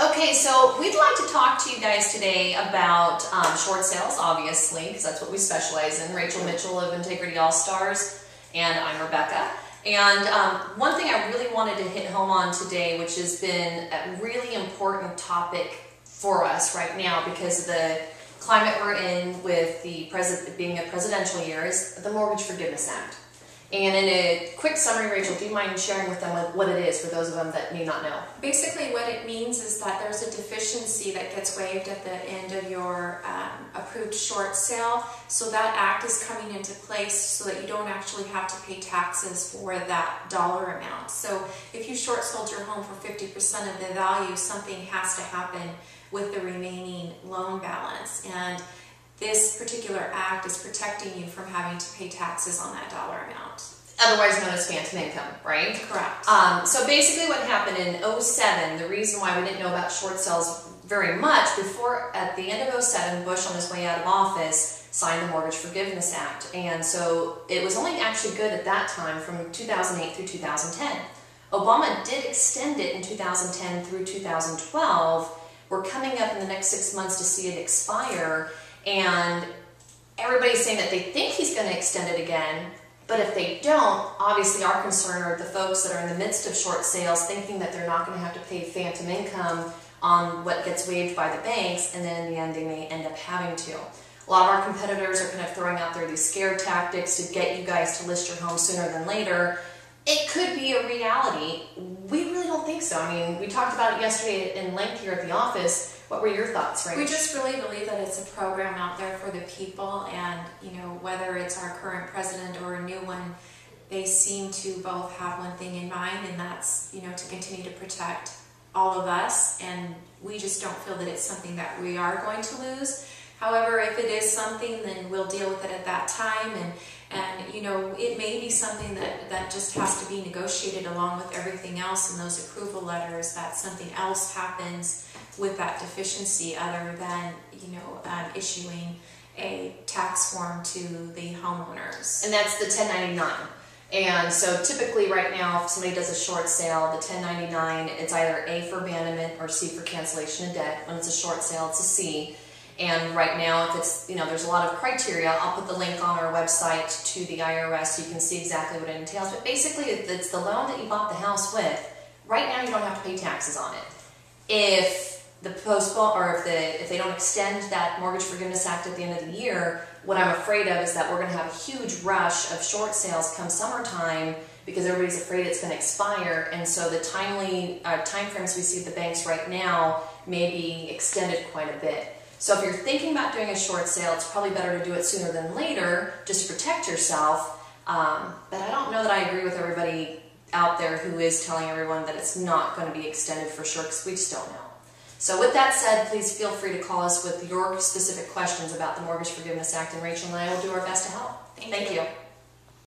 Okay, so we'd like to talk to you guys today about short sales, obviously, because that's what we specialize in. Rachel Mitchell of Integrity All-Stars, and I'm Rebecca. And one thing I really wanted to hit home on today, which has been a really important topic for us right now because of the climate we're in with the being a presidential year, is the Mortgage Forgiveness Act. And in a quick summary, Rachel, do you mind sharing with them what it is for those of them that may not know? Basically what it means is that there's a deficiency that gets waived at the end of your approved short sale. So that act is coming into place so that you don't actually have to pay taxes for that dollar amount. So if you short sold your home for 50% of the value, something has to happen with the remaining loan balance. And this particular act is protecting you from having to pay taxes on that dollar amount. Otherwise known as phantom income, right? Correct. So basically what happened in 2007, the reason why we didn't know about short sales very much, before at the end of 2007, Bush on his way out of office signed the Mortgage Forgiveness Act. And so it was only actually good at that time from 2008 through 2010. Obama did extend it in 2010 through 2012. We're coming up in the next 6 months to see it expire. And everybody's saying that they think he's going to extend it again, but if they don't, obviously our concern are the folks that are in the midst of short sales thinking that they're not going to have to pay phantom income on what gets waived by the banks, and then in the end they may end up having to. A lot of our competitors are kind of throwing out there these scare tactics to get you guys to list your home sooner than later. It could be a reality. We really don't think so. I mean, we talked about it yesterday in length here at the office. What were your thoughts, Rach? We just really believe that it's a program out there for the people, and whether it's our current president or a new one, they seem to both have one thing in mind, and that's to continue to protect all of us. And we just don't feel that it's something that we are going to lose. However, if it is something, then we'll deal with it at that time, and it may be something that just has to be negotiated along with everything else in those approval letters, that something else happens with that deficiency other than issuing a tax form to the homeowners. And that's the 1099. And so typically right now, if somebody does a short sale, the 1099, it's either A for abandonment or C for cancellation of debt. When it's a short sale, it's a C. And right now, if it's, there's a lot of criteria. I'll put the link on our website to the IRS so you can see exactly what it entails. But basically, it's the loan that you bought the house with. Right now, you don't have to pay taxes on it. If the postpone, or if they don't extend that Mortgage Forgiveness Act at the end of the year, what I'm afraid of is that we're going to have a huge rush of short sales come summertime because everybody's afraid it's going to expire. And so the time frames we see at the banks right now may be extended quite a bit. So if you're thinking about doing a short sale, it's probably better to do it sooner than later, just to protect yourself. But I don't know that I agree with everybody out there who is telling everyone that it's not going to be extended for sure, because we just don't know. So with that said, please feel free to call us with your specific questions about the Mortgage Forgiveness Act, and Rachel and I will do our best to help. Thank you.